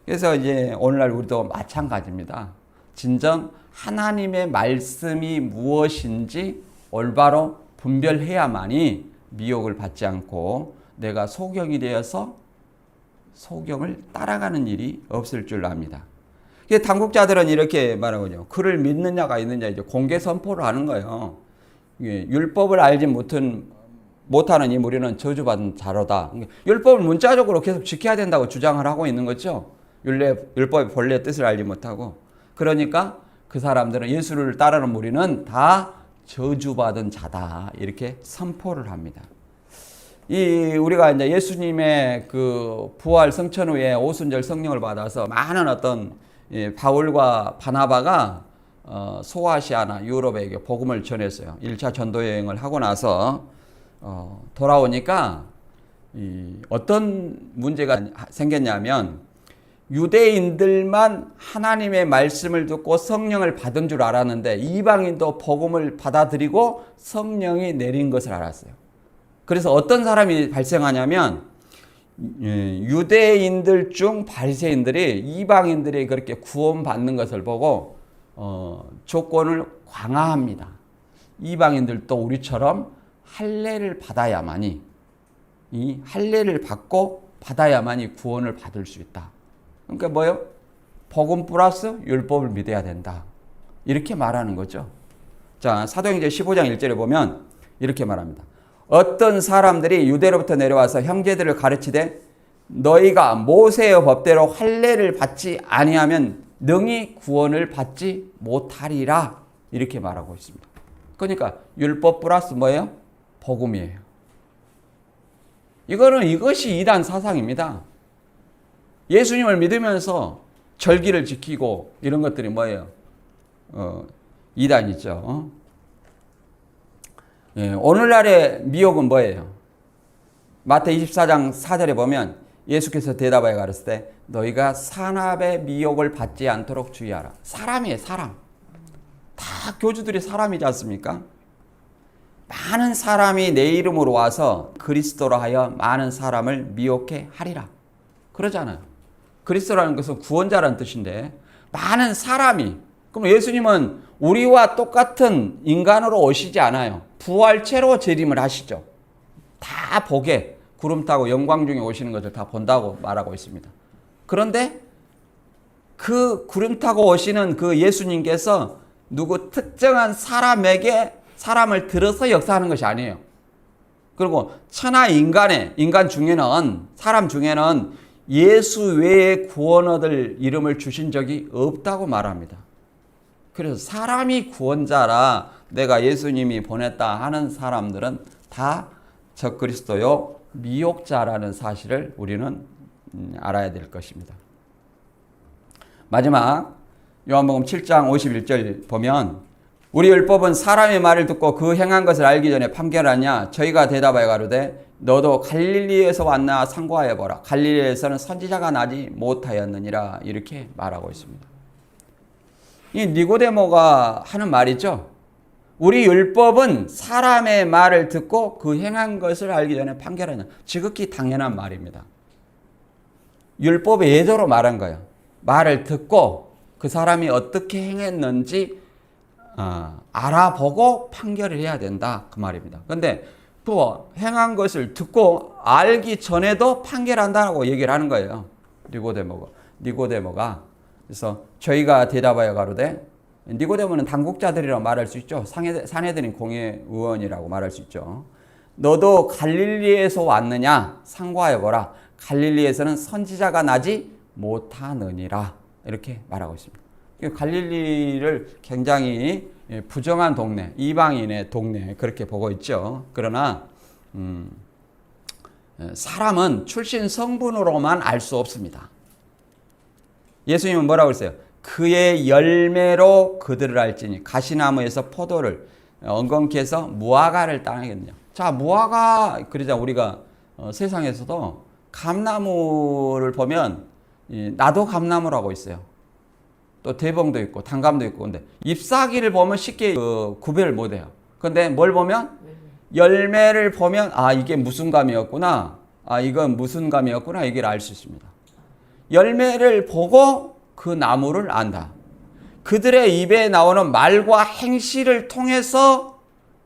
그래서 이제 오늘날 우리도 마찬가지입니다. 진정 하나님의 말씀이 무엇인지 올바로 분별해야만이 미혹을 받지 않고 내가 소경이 되어서 소경을 따라가는 일이 없을 줄 압니다. 당국자들은 이렇게 말하거든요. 그를 믿느냐가 있느냐 이제 공개 선포를 하는 거예요. 율법을 알지 못하는 이 무리는 저주받은 자로다. 율법을 문자적으로 계속 지켜야 된다고 주장을 하고 있는 거죠. 율법의 본래 뜻을 알지 못하고. 그러니까 그 사람들은 예수를 따르는 무리는 다 저주받은 자다. 이렇게 선포를 합니다. 우리가 이제 예수님의 그 부활 성천 후에 오순절 성령을 받아서 많은 어떤 바울과 바나바가 소아시아나 유럽에 복음을 전했어요. 1차 전도 여행을 하고 나서 돌아오니까 어떤 문제가 생겼냐면 유대인들만 하나님의 말씀을 듣고 성령을 받은 줄 알았는데 이방인도 복음을 받아들이고 성령이 내린 것을 알았어요. 그래서 어떤 사람이 발생하냐면 유대인들 중 바리새인들이 이방인들이 그렇게 구원받는 것을 보고 조건을 강화합니다. 이방인들도 우리처럼 할례를 받아야만이 이 할례를 받고 받아야만이 구원을 받을 수 있다. 그러니까 뭐요? 복음 플러스 율법을 믿어야 된다. 이렇게 말하는 거죠. 자, 사도행전 15장 1절에 보면 이렇게 말합니다. 어떤 사람들이 유대로부터 내려와서 형제들을 가르치되 너희가 모세의 법대로 할례를 받지 아니하면 능히 구원을 받지 못하리라. 이렇게 말하고 있습니다. 그러니까 율법 플러스 뭐예요? 복음이에요. 이것이 이단 사상입니다. 예수님을 믿으면서 절기를 지키고 이런 것들이 뭐예요? 이단이죠. 예, 오늘날의 미혹은 뭐예요? 마태 24장 4절에 보면 예수께서 대답하여 가르치되 너희가 산업의 미혹을 받지 않도록 주의하라. 사람이에요, 사람. 다 교주들이 사람이지 않습니까? 많은 사람이 내 이름으로 와서 그리스도로 하여 많은 사람을 미혹해 하리라. 그러잖아요. 그리스도라는 것은 구원자라는 뜻인데 많은 사람이, 그럼 예수님은 우리와 똑같은 인간으로 오시지 않아요. 부활체로 재림을 하시죠. 다 보게 구름 타고 영광 중에 오시는 것을 다 본다고 말하고 있습니다. 그런데 그 구름 타고 오시는 그 예수님께서 누구 특정한 사람에게 사람을 들어서 역사하는 것이 아니에요. 그리고 천하 인간 중에는, 사람 중에는 예수 외에 구원 얻을 이름을 주신 적이 없다고 말합니다. 그래서 사람이 구원자라 내가 예수님이 보냈다 하는 사람들은 다 적그리스도요 미혹자라는 사실을 우리는 알아야 될 것입니다. 마지막 요한복음 7장 51절 보면 우리 율법은 사람의 말을 듣고 그 행한 것을 알기 전에 판결하냐? 저희가 대답하여 가로되 너도 갈릴리에서 왔나 상고하여 보라. 갈릴리에서는 선지자가 나지 못하였느니라. 이렇게 말하고 있습니다. 이 니고데모가 하는 말이죠. 우리 율법은 사람의 말을 듣고 그 행한 것을 알기 전에 판결하냐. 지극히 당연한 말입니다. 율법의 예조로 말한 거예요. 말을 듣고 그 사람이 어떻게 행했는지 알아보고 판결을 해야 된다. 그 말입니다. 그런데 또 행한 것을 듣고 알기 전에도 판결한다고 얘기를 하는 거예요. 니고데모가. 그래서 저희가 대답하여 가로되, 니고데모는 당국자들이라고 말할 수 있죠. 산헤드린 공회의원이라고 말할 수 있죠. 너도 갈릴리에서 왔느냐? 상고하여 보라. 갈릴리에서는 선지자가 나지 못하느니라. 이렇게 말하고 있습니다. 갈릴리를 굉장히 부정한 동네, 이방인의 동네 그렇게 보고 있죠. 그러나 사람은 출신 성분으로만 알 수 없습니다. 예수님은 뭐라고 했어요? 그의 열매로 그들을 알지니 가시나무에서 포도를 엉겅퀴 해서 무화과를 따내겠느냐. 자, 무화과 그러자 우리가 세상에서도 감나무를 보면 나도 감나무라고 있어요. 또 대봉도 있고 단감도 있고. 근데 잎사귀를 보면 쉽게 구별을 못해요. 근데 뭘 보면 열매를 보면 이게 무슨 감이었구나. 아, 이건 무슨 감이었구나, 이걸 알 수 있습니다. 열매를 보고 그 나무를 안다. 그들의 입에 나오는 말과 행실을 통해서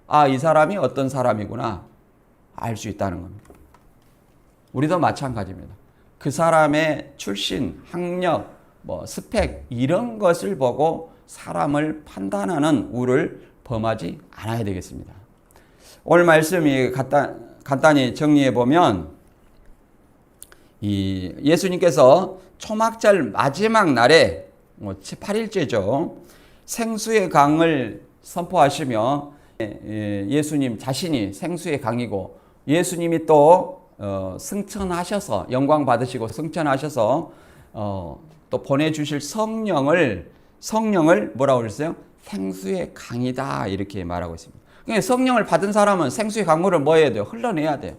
아, 이 사람이 어떤 사람이구나 알 수 있다는 겁니다. 우리도 마찬가지입니다. 그 사람의 출신, 학력, 스펙 이런 것을 보고 사람을 판단하는 우를 범하지 않아야 되겠습니다. 오늘 말씀이 간단히 정리해 보면 이 예수님께서 초막절 마지막 날에 8일째죠. 생수의 강을 선포하시며 예수님 자신이 생수의 강이고 예수님이 또 승천하셔서 영광 받으시고 승천하셔서 또 보내주실 성령을 뭐라고 그랬어요? 생수의 강이다 이렇게 말하고 있습니다. 그러니까 성령을 받은 사람은 생수의 강물을 뭐 해야 돼요? 흘러내야 돼요.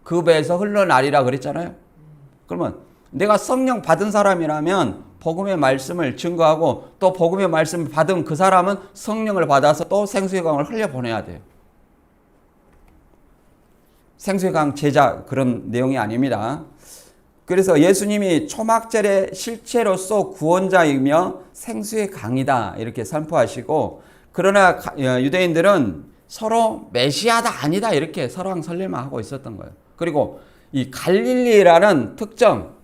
그 배에서 흘러나리라 그랬잖아요. 그러면 내가 성령 받은 사람이라면 복음의 말씀을 증거하고 또 복음의 말씀을 받은 그 사람은 성령을 받아서 또 생수의 강을 흘려보내야 돼요. 생수의 강 제자 그런 내용이 아닙니다. 그래서 예수님이 초막절의 실체로서 구원자이며 생수의 강이다 이렇게 선포하시고 그러나 유대인들은 서로 메시아다 아니다 이렇게 설왕설래만 하고 있었던 거예요. 그리고 이 갈릴리라는 특정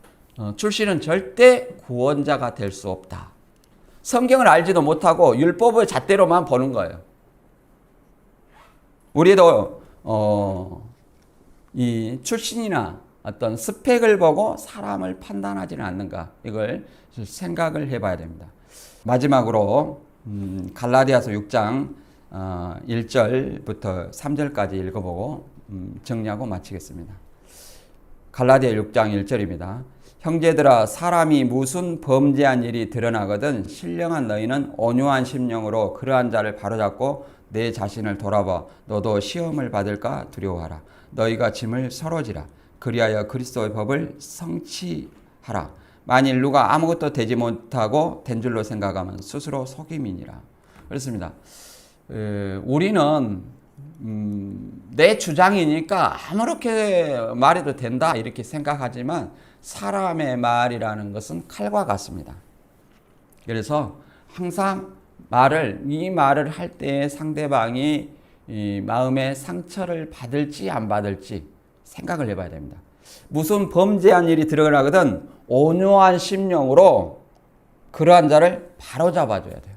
출신은 절대 구원자가 될 수 없다. 성경을 알지도 못하고 율법의 잣대로만 보는 거예요. 우리도 이 출신이나 어떤 스펙을 보고 사람을 판단하지는 않는가 이걸 생각을 해봐야 됩니다. 마지막으로 갈라디아서 6장 1절부터 3절까지 읽어보고 정리하고 마치겠습니다. 갈라디아 6장 1절입니다. 형제들아 사람이 무슨 범죄한 일이 드러나거든 신령한 너희는 온유한 심령으로 그러한 자를 바로잡고 내 자신을 돌아봐 너도 시험을 받을까 두려워하라. 너희가 짐을 서로지라. 그리하여 그리스도의 법을 성취하라. 만일 누가 아무것도 되지 못하고 된 줄로 생각하면 스스로 속임이니라. 그렇습니다. 우리는 내 주장이니까 아무렇게 말해도 된다 이렇게 생각하지만 사람의 말이라는 것은 칼과 같습니다. 그래서 항상 이 말을 할 때 상대방이 이 마음의 상처를 받을지 안 받을지 생각을 해봐야 됩니다. 무슨 범죄한 일이 드러나거든 온유한 심령으로 그러한 자를 바로잡아줘야 돼요.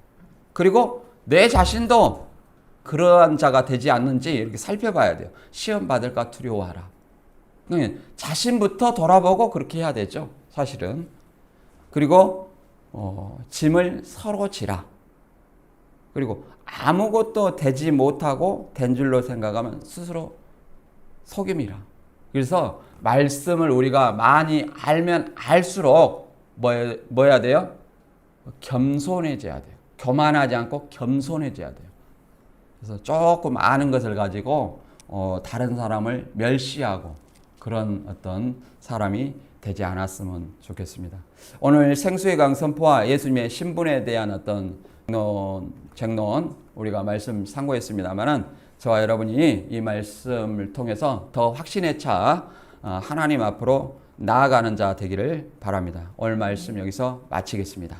그리고 내 자신도 그러한 자가 되지 않는지 이렇게 살펴봐야 돼요. 시험 받을까 두려워하라. 자신부터 돌아보고 그렇게 해야 되죠. 사실은. 그리고 짐을 서로 지라. 그리고 아무것도 되지 못하고 된 줄로 생각하면 스스로 속임이라. 그래서 말씀을 우리가 많이 알면 알수록 뭐 해야 돼요? 겸손해져야 돼요. 교만하지 않고 겸손해져야 돼요. 그래서 조금 아는 것을 가지고 다른 사람을 멸시하고 그런 어떤 사람이 되지 않았으면 좋겠습니다. 오늘 생수의 강 선포와 예수님의 신분에 대한 어떤 쟁론 우리가 말씀 상고했습니다만은 저와 여러분이 이 말씀을 통해서 더 확신에 차 하나님 앞으로 나아가는 자 되기를 바랍니다. 오늘 말씀 여기서 마치겠습니다.